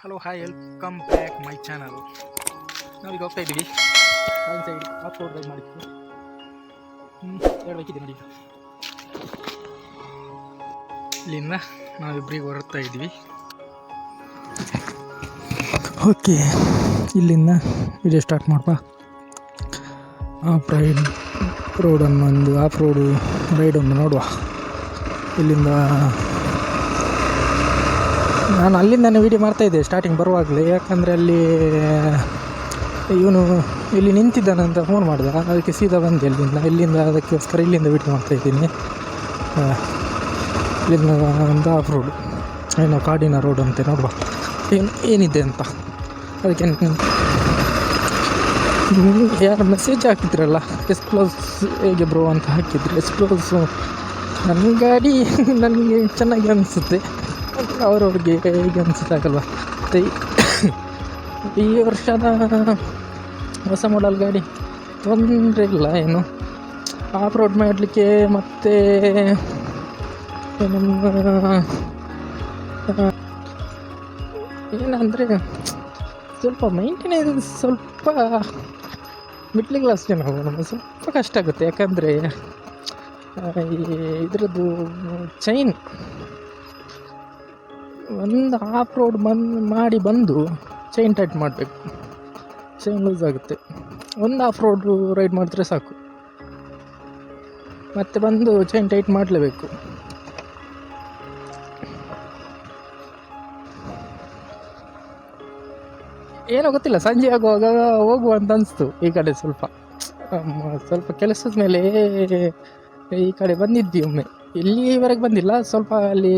Hello hi welcome back my channel. ನಾವೀಗ ಹೋಗ್ತಾ ಇದ್ದೀವಿ ಕಾಯಿನ್ ಸೈಡ್ ಆಫ್ ರೋಡ್ ರೈಡ್ ಮಾಡಿದ್ವಿ. ಹೇಳ್ಬೇಕಿದೆ ನೋಡಿ. ಇಲ್ಲಿಂದ ನಾವಿಬ್ಬರಿಗೆ ಹೊರಡ್ತಾ ಇದ್ವಿ. ಓಕೆ, ಇಲ್ಲಿಂದ ವಿಡಿಯೋ ಸ್ಟಾರ್ಟ್ ಮಾಡ್ಬಾ. ಆಫ್ ರೋಡನ್ನು ಆಫ್ ರೋಡು ರೈಡನ್ನು ನೋಡುವ. ಇಲ್ಲಿಂದ ನಾನು ಅಲ್ಲಿಂದನೇ ವೀಡಿಯೋ ಮಾಡ್ತಾಯಿದ್ದೆ ಸ್ಟಾರ್ಟಿಂಗ್ ಬರುವಾಗಲೇ, ಯಾಕಂದರೆ ಅಲ್ಲಿ ಇವನು ಇಲ್ಲಿ ನಿಂತಿದ್ದಾನಂತ ಫೋನ್ ಮಾಡಿದ, ಅದಕ್ಕೆ ಸೀದಾ ಬಂದೆ ಇಲ್ಲಿಂದ ಅದಕ್ಕೋಸ್ಕರ ಇಲ್ಲಿಂದ ವೀಡಿಯೋ ಮಾಡ್ತಾಯಿದ್ದೀನಿ. ಇಲ್ಲಿಂದ ಒಂದು ಆಫ್ ರೋಡು, ಏನೋ ಕಾಡಿನ ರೋಡ್ ಅಂತೆ, ನೋಡುವ ಏನಿದೆ ಅಂತ. ಅದಕ್ಕೆ ಯಾರು ಮೆಸೇಜ್ ಹಾಕಿದ್ರಲ್ಲ, ಎಕ್ಸ್ಪ್ಲೋಸ್ ಹೇಗೆ ಬ್ರೋ ಅಂತ ಹಾಕಿದ್ರು. ಎಕ್ಸ್ಪ್ಲೋಸು ನನ್ನ ಗಾಡಿ ನನಗೆ ಚೆನ್ನಾಗಿ ಅನಿಸುತ್ತೆ, ಅವ್ರವ್ರಿಗೆ ಹೇಗೆ ಅನಿಸುತ್ತಾಗಲ್ವ. ಮತ್ತು ಈ ವರ್ಷದ ಹೊಸ ಮಾಡೆಲ್ ಗಾಡಿ ತೊಂದರೆ ಇಲ್ಲ ಏನು ಆಫ್ ರೋಡ್ ಮಾಡಲಿಕ್ಕೆ. ಮತ್ತು ಏನಂದರೆ ಸ್ವಲ್ಪ ಮೈಂಟೆನೆನ್ಸ್ ಸ್ವಲ್ಪ ಮಿಡ್ಲ್ ಕ್ಲಾಸ್ ಜನ ನಮಗೆ ಸ್ವಲ್ಪ ಕಷ್ಟ ಆಗುತ್ತೆ. ಯಾಕಂದರೆ ಇದರದ್ದು ಚೈನ್ ಒಂದು ಆಫ್ ರೋಡ್ ಮಾಡಿ ಬಂದು ಚೈನ್ ಟೈಟ್ ಮಾಡಬೇಕು, ಚೈನ್ ಲೂಸ್ ಆಗುತ್ತೆ. ಒಂದು ಆಫ್ ರೋಡ್ ರೈಡ್ ಮಾಡಿದ್ರೆ ಸಾಕು, ಮತ್ತೆ ಬಂದು ಚೈನ್ ಟೈಟ್ ಮಾಡಲೇಬೇಕು. ಏನೋ ಗೊತ್ತಿಲ್ಲ, ಸಂಜೆ ಆಗುವಾಗ ಹೋಗುವ ಅಂತ ಅನಿಸ್ತು. ಈ ಕಡೆ ಸ್ವಲ್ಪ ಕೆಲಸದ ಮೇಲೆ ಈ ಕಡೆ ಬಂದಿದ್ವಿ ಒಮ್ಮೆ. ಇಲ್ಲಿವರೆಗೆ ಬಂದಿಲ್ಲ, ಸ್ವಲ್ಪ ಅಲ್ಲಿ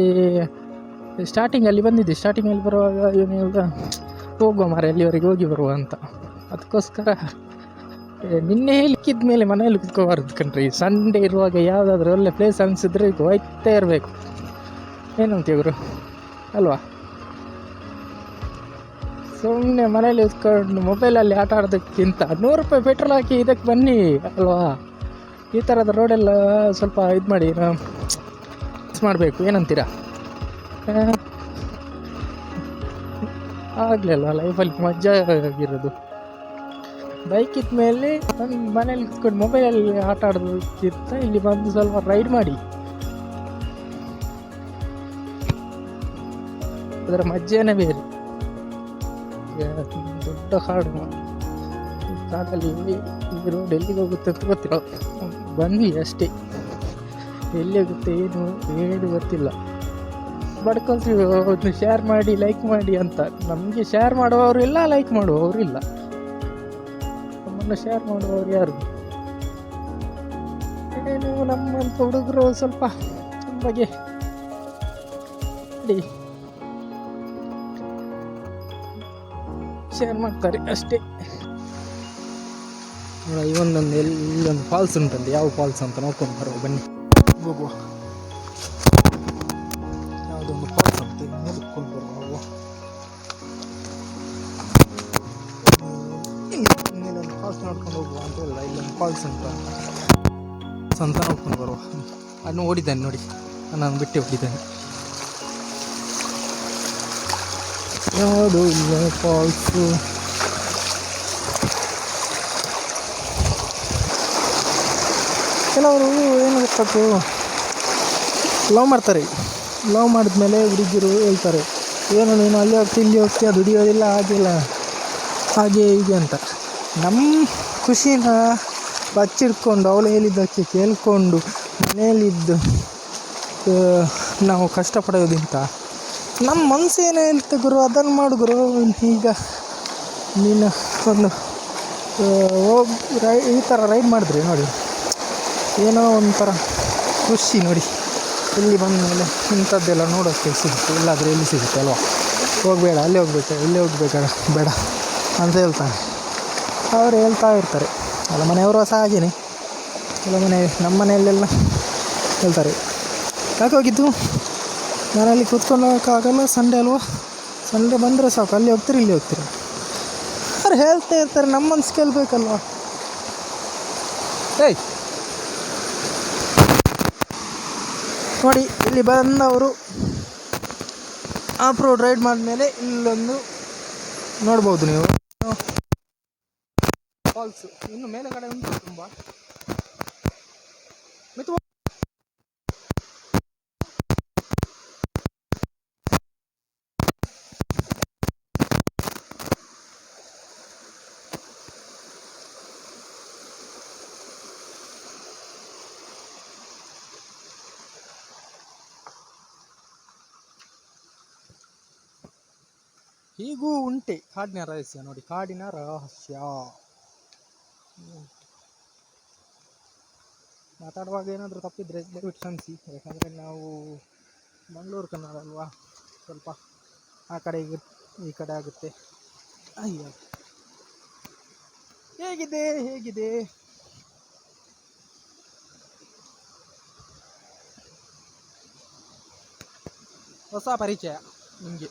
ಸ್ಟಾರ್ಟಿಂಗಲ್ಲಿ ಬಂದಿದ್ದೆ. ಸ್ಟಾರ್ಟಿಂಗಲ್ಲಿ ಬರುವಾಗ ಇವನು ಹೇಳ್ದ ಹೋಗುವ ಮಾರೆ ಅಲ್ಲಿವರೆಗೆ ಹೋಗಿ ಬರುವ ಅಂತ. ಅದಕ್ಕೋಸ್ಕರ ನಿನ್ನೆ ಹೇಳಿಕ್ಕಿದ ಮೇಲೆ ಮನೆಯಲ್ಲಿ ಕುತ್ಕೋಬಾರ್ದು ಕಣ್ರಿ. ಸಂಡೇ ಇರುವಾಗ ಯಾವುದಾದ್ರೂ ಒಳ್ಳೆ ಪ್ಲೇಸ್ ಅನಿಸಿದ್ರೆ ಹೋಯ್ತಾ ಇರಬೇಕು. ಏನಂತ ಇವರು ಅಲ್ವಾ? ಸುಮ್ಮನೆ ಮನೇಲಿ ಇದ್ಕೊಂಡು ಮೊಬೈಲಲ್ಲಿ ಆಟ ಆಡೋದಕ್ಕಿಂತ 100 ರೂಪಾಯಿ ಪೆಟ್ರೋಲ್ ಹಾಕಿ ಇದಕ್ಕೆ ಬನ್ನಿ ಅಲ್ವಾ? ಈ ಥರದ ರೋಡೆಲ್ಲ ಸ್ವಲ್ಪ ಇದು ಮಾಡಿ ಮಾಡಬೇಕು. ಏನಂತೀರಾ? ಆಗಲಿಲ್ಲ ಲೈಫಲ್ಲಿ ಮಜಾ ಆಗಿರೋದು. ಬೈಕ್ ಇದ್ಮೇಲೆ ನಾನು ಮನೇಲಿ ಕುತ್ಕೊಂಡು ಮೊಬೈಲಲ್ಲಿ ಆಟ ಆಡೋದಕ್ಕಿಂತ ಇಲ್ಲಿ ಬಂದು ಸ್ವಲ್ಪ ರೈಡ್ ಮಾಡಿ, ಅದರ ಮಜಾನೇ ಬೇರೆ. ದೊಡ್ಡ ಕಾಡಲ್ಲಿ ಈ ರೋಡ್ ಎಲ್ಲಿಗೆ ಹೋಗುತ್ತೆ ಅಂತ ಗೊತ್ತಿಲ್ಲ. ಬಂದ್ವಿ ಅಷ್ಟೇ, ಎಲ್ಲಿ ಹೋಗುತ್ತೆ ಏನು ಗೊತ್ತಿಲ್ಲ. ಬಡ್ಕೊಳ್ತೀವಿ ಒಂದು ಶೇರ್ ಮಾಡಿ ಲೈಕ್ ಮಾಡಿ ಅಂತ. ನಮಗೆ ಶೇರ್ ಮಾಡುವವರು ಇಲ್ಲ, ಲೈಕ್ ಮಾಡುವವರು ಇಲ್ಲ. ನಮ್ಮನ್ನು ಶೇರ್ ಮಾಡುವವರು ಯಾರು? ಏನು ನಮ್ಮಂಥ ಹುಡುಗರು ಸ್ವಲ್ಪ ಬಗ್ಗೆ ಶೇರ್ ಮಾಡ್ತಾರೆ ಅಷ್ಟೇ. ಇವೊಂದೊಂದು ಎಲ್ಲೊಂದು ಫಾಲ್ಸ್ ಉಂಟಂತೆ, ಯಾವ ಫಾಲ್ಸ್ ಅಂತ ನೋಡ್ಕೊಂಡು ಬರುವ ಬನ್ನಿ, ಹೋಗುವ. ಯಾವುದೊಂದು ಫಾಲ್ಸ್ ಅಂತ ನೋಡ್ಕೊಂಡು ಬರುವ. ಇನ್ನೊಂದು ಫಾಲ್ಸ್ ನೋಡ್ಕೊಂಡು ಹೋಗುವ ಅಂತ ಹೇಳಿಲ್ಲ, ಇಲ್ಲೊಂದು ಫಾಲ್ಸ್ ಉಂಟು ಅಂತ ನೋಡ್ಕೊಂಡು ಬರುವ. ಅದನ್ನು ಓಡಿದ್ದಾನೆ ನೋಡಿ, ನಾನು ಬಿಟ್ಟು ಓಡಿದ್ದಾನೆ. ಯಾವುದು ಇಲ್ಲ ಫಾಲ್ಸು. ಕೆಲವರು ಏನು ಗೊತ್ತು, ಲವ್ ಮಾಡ್ತಾರೆ. ಲವ್ ಮಾಡಿದ್ಮೇಲೆ ಹುಡುಗಿರು ಹೇಳ್ತಾರೆ, ಏನು ನೀನು ಅಲ್ಲಿ ಹೋಗ್ತಿ ಇಲ್ಲಿ ಹೋಗ್ತೀಯ, ದುಡಿಯೋದಿಲ್ಲ ಆಗಿಲ್ಲ ಹಾಗೆ ಹೀಗೆ ಅಂತ. ನಮ್ಮ ಖುಷಿನ ಬಚ್ಚಿಡ್ಕೊಂಡು ಅವಳು ಹೇಳಿದ್ದಕ್ಕೆ ಕೇಳಿಕೊಂಡು ಮನೆಯಲ್ಲಿದ್ದು ನಾವು ಕಷ್ಟಪಡೋದಿಂತ ನಮ್ಮ ಮನಸ್ಸು ಏನೋ ಹೇಳ್ತೆ ಗುರು, ಅದನ್ನು ಮಾಡು ಗುರು. ಈಗ ನೀನು ಒಂದು ಈ ಥರ ರೈಡ್ ಮಾಡಿದ್ರೆ ನೋಡಿ, ಏನೋ ಒಂಥರ ಖುಷಿ ನೋಡಿ. ಇಲ್ಲಿ ಬಂದ ಮೇಲೆ ಇಂಥದ್ದೆಲ್ಲ ನೋಡೋಕ್ಕೆ ಸಿಗುತ್ತೆ, ಇಲ್ಲಾದರೆ ಎಲ್ಲಿ ಸಿಗುತ್ತೆ ಅಲ್ವಾ? ಹೋಗಬೇಡ, ಅಲ್ಲಿ ಹೋಗ್ಬೇಕು, ಇಲ್ಲಿ ಹೋಗ್ಬೇಡ ಬೇಡ ಅಂತ ಹೇಳ್ತಾನೆ. ಅವರು ಹೇಳ್ತಾ ಇರ್ತಾರೆ, ಎಲ್ಲ ಮನೆಯವರು ಸಹ ಹಾಗೇನೆ. ಎಲ್ಲ ನಮ್ಮ ಮನೆಯಲ್ಲೆಲ್ಲ ಹೇಳ್ತಾರೆ, ಯಾಕೆ ಹೋಗಿದ್ದು ಮನೇಲಿ ಕೂತ್ಕೊಳ್ಳೋಕ್ಕಾಗಲ್ಲ, ಸಂಡೇ ಅಲ್ವಾ, ಸಂಡೇ ಬಂದರೆ ಸಾಕು, ಅಲ್ಲಿ ಹೋಗ್ತೀರಿ ಇಲ್ಲಿ ಹೋಗ್ತೀರಿ ಅವ್ರು ಹೇಳ್ತಾ ಇರ್ತಾರೆ. ನಮ್ಮ ಮನ್ಸು ಕೇಳಬೇಕಲ್ವ? ಏಯ್ ನೋಡಿ, ಇಲ್ಲಿ ಬಂದವರು ಆಫ್ ರೋಡ್ ರೈಡ್ ಮಾಡಿದ್ಮೇಲೆ ಇಲ್ಲೊಂದು ನೋಡ್ಬೋದು ನೀವು ಫಾಲ್ಸು. ಇನ್ನು ಮೇಲೆ ಕಡೆ ಉಂಟು ತುಂಬ. ಮಿತು ಹೀಗೂ ಉಂಟೆ ಕಾಡಿನ ರಹಸ್ಯ. ನೋಡಿ, ಕಾಡಿನ ರಹಸ್ಯ. ಮಾತಾಡುವಾಗ ಏನಾದರೂ ತಪ್ಪಿದ್ರೆ ದಯವಿಟ್ಟು ಕ್ಷಮಿಸಿ, ಯಾಕಂದರೆ ನಾವು ಮಂಗಳೂರು ಕನ್ನಡ ಅಲ್ವಾ, ಸ್ವಲ್ಪ ಆ ಕಡೆ ಈ ಕಡೆ ಆಗುತ್ತೆ. ಅಯ್ಯೋ, ಹೇಗಿದೆ ಹೊಸ ಪರಿಚಯ ನಿಮಗೆ.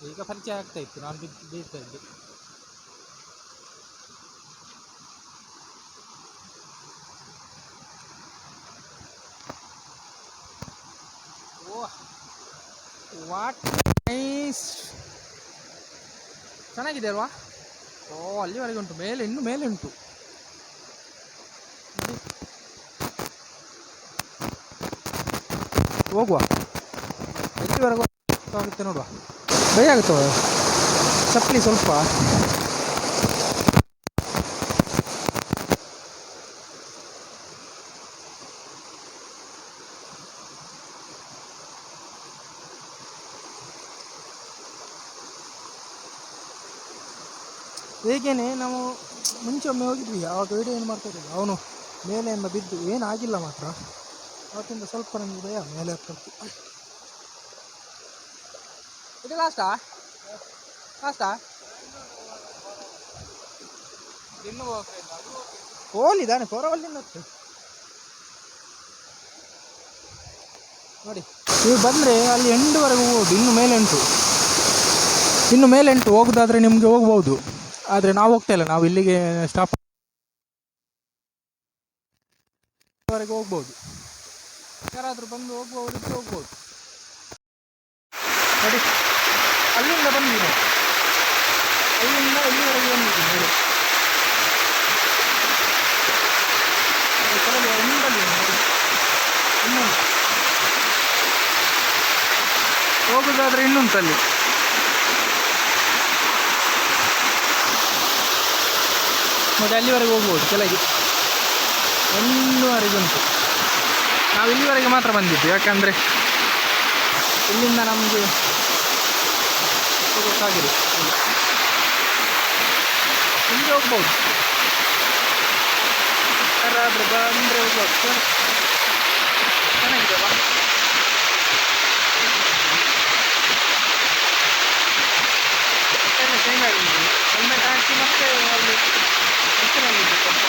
ಈಗ ಪರಿಚಯ ಆಗ್ತಾ ಇತ್ತು, ನಾನು ಬೀಳ್ತಾ ಇದ್ದೆ. ವಾಟ್ ನೈಸ್, ಚೆನ್ನಾಗಿದೆ ಅಲ್ವಾ? ಅಲ್ಲಿವರೆಗೆ ಉಂಟು, ಮೇಲೆ ಇನ್ನು ಮೇಲೆ ಉಂಟು. ಹೋಗುವ, ಎಲ್ಲಿವರೆಗೂ ಆಗುತ್ತೆ ನೋಡುವ. ಭಯ ಆಗುತ್ತವ ಚಪ್ಪಲಿ ಸ್ವಲ್ಪ. ಹೇಗೇನೆ ನಾವು ಮುಂಚೆ ಒಮ್ಮೆ ಹೋಗಿದ್ವಿ, ಆವಾಗ ವಿಡಿಯೋ ಏನು ಮಾಡ್ತಾಯಿದ್ವಿ, ಅವನು ಮೇಲೆಯಿಂದ ಬಿದ್ದು ಏನಾಗಿಲ್ಲ ಮಾತ್ರ. ಅವತ್ತಿಂದ ಸ್ವಲ್ಪ ನಮಗೆ ಭಯ ಮೇಲೆ ಹತ್ತಕ್ಕೆ. ಇದು ಲಾಸ್ಟಾ ಹೋಲಿದ್ದಾನೆ ಕೊರವಲ್ಲಿಂದ ನೋಡಿ. ನೀವು ಬಂದರೆ ಅಲ್ಲಿ ಎಂಡುವರೆಗೂ ಹೋಗೋದು, ಇನ್ನು ಮೇಲೆ ಉಂಟು. ಹೋಗೋದಾದರೆ ನಿಮಗೆ ಹೋಗ್ಬೋದು, ಆದರೆ ನಾವು ಹೋಗ್ತಾ ಇಲ್ಲ. ನಾವು ಇಲ್ಲಿಗೆ ಸ್ಟಾಪ್ ವರೆಗೆ ಹೋಗ್ಬೋದು. ಯಾರಾದರೂ ಬಂದು ಹೋಗ್ಬೋದು. ನೋಡಿ, ಅಲ್ಲಿಂದ ಬಂದಿದೆ, ಅಲ್ಲಿಂದ ಇಲ್ಲಿವರೆಗೆ ಬಂದಿದ್ದೀನಿ ನೋಡಿ. ಇನ್ನೊಂದು ಹೋಗೋದಾದ್ರೆ ಇನ್ನುಂಟಲ್ಲಿ. ನೋಡಿ, ಅಲ್ಲಿವರೆಗೆ ಹೋಗ್ಬೋದು, ಕೆಳಗೆ ಒಂದುವರೆಗೆ ಉಂಟು. ನಾವು ಇಲ್ಲಿವರೆಗೆ ಮಾತ್ರ ಬಂದಿದ್ದು, ಯಾಕಂದರೆ ಇಲ್ಲಿಂದ ನಮಗೆ ಹೋಗೋಕ್ಕಾಗಿದೆ. ಇಲ್ಲಿಗೆ ಹೋಗ್ಬೋದು, ಯಾರಾದರೂ ಬಂದರೆ ಹೋಗ್ಬೋದು. ಚೆನ್ನಾಗಿದೆಯಲ್ಲ? ಚೇಂಜ್ ಆಗಿದೆ, ಹೆಲ್ಮೆಟ್ ಹಾಕಿ ಮತ್ತೆ ಅಲ್ಲಿ ಹೆಸರಲ್ಲಿದೆ ಸ್ವಲ್ಪ.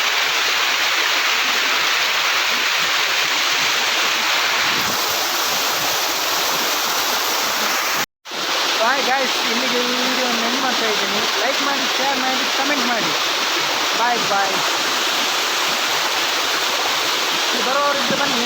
ಬಾಯ್ ಗಾಯ್ಸ್, ಇಲ್ಲಿಗೆ ವಿಡಿಯೋವನ್ನು ಎಂಡ್ ಮಾಡ್ತಾ ಇದ್ದೀನಿ. ಲೈಕ್ ಮಾಡಿ, ಶೇರ್ ಮಾಡಿ, ಕಮೆಂಟ್ ಮಾಡಿ. ಬಾಯ್. ಬರೋವರಿದ್ದು ಬನ್ನಿ.